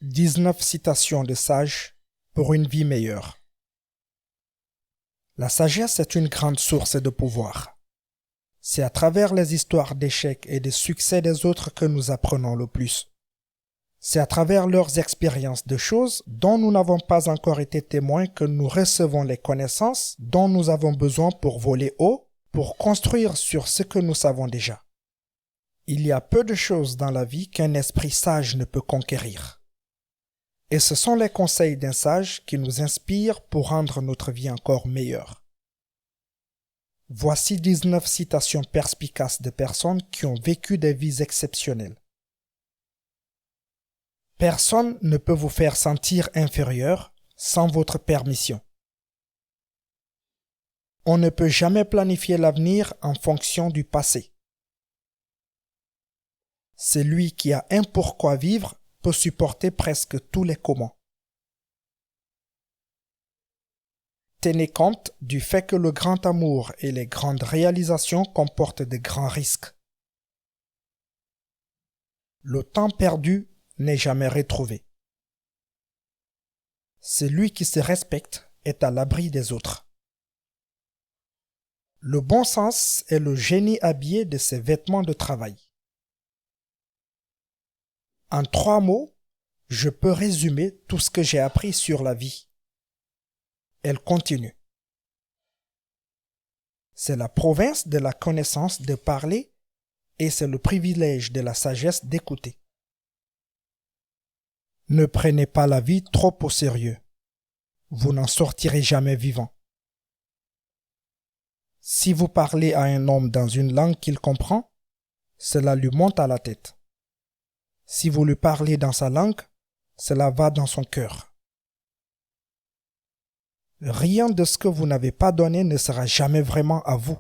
19 citations de sages pour une vie meilleure. La sagesse est une grande source de pouvoir. C'est à travers les histoires d'échecs et des succès des autres que nous apprenons le plus. C'est à travers leurs expériences de choses dont nous n'avons pas encore été témoins que nous recevons les connaissances dont nous avons besoin pour voler haut, pour construire sur ce que nous savons déjà. Il y a peu de choses dans la vie qu'un esprit sage ne peut conquérir. Et ce sont les conseils d'un sage qui nous inspirent pour rendre notre vie encore meilleure. Voici 19 citations perspicaces de personnes qui ont vécu des vies exceptionnelles. Personne ne peut vous faire sentir inférieur sans votre permission. On ne peut jamais planifier l'avenir en fonction du passé. Celui qui a un pourquoi vivre peut supporter presque tous les comment. Tenez compte du fait que le grand amour et les grandes réalisations comportent de grands risques. Le temps perdu n'est jamais retrouvé. Celui qui se respecte est à l'abri des autres. Le bon sens est le génie habillé de ses vêtements de travail. En 3 mots, je peux résumer tout ce que j'ai appris sur la vie. Elle continue. C'est la province de la connaissance de parler et c'est le privilège de la sagesse d'écouter. Ne prenez pas la vie trop au sérieux. Vous n'en sortirez jamais vivant. Si vous parlez à un homme dans une langue qu'il comprend, cela lui monte à la tête. Si vous lui parlez dans sa langue, cela va dans son cœur. Rien de ce que vous n'avez pas donné ne sera jamais vraiment à vous.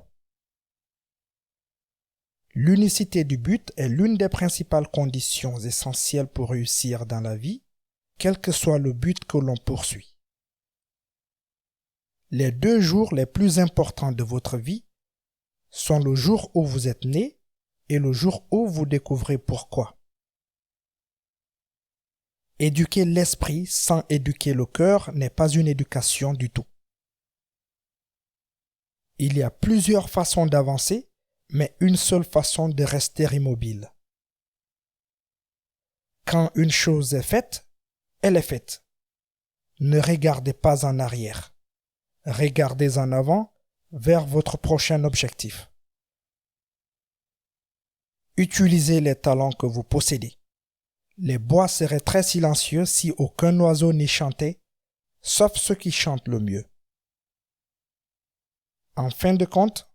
L'unicité du but est l'une des principales conditions essentielles pour réussir dans la vie, quel que soit le but que l'on poursuit. Les 2 jours les plus importants de votre vie sont le jour où vous êtes né et le jour où vous découvrez pourquoi. Éduquer l'esprit sans éduquer le cœur n'est pas une éducation du tout. Il y a plusieurs façons d'avancer, mais une seule façon de rester immobile. Quand une chose est faite, elle est faite. Ne regardez pas en arrière. Regardez en avant vers votre prochain objectif. Utilisez les talents que vous possédez. Les bois seraient très silencieux si aucun oiseau n'y chantait, sauf ceux qui chantent le mieux. En fin de compte,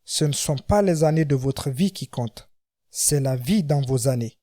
ce ne sont pas les années de votre vie qui comptent, c'est la vie dans vos années.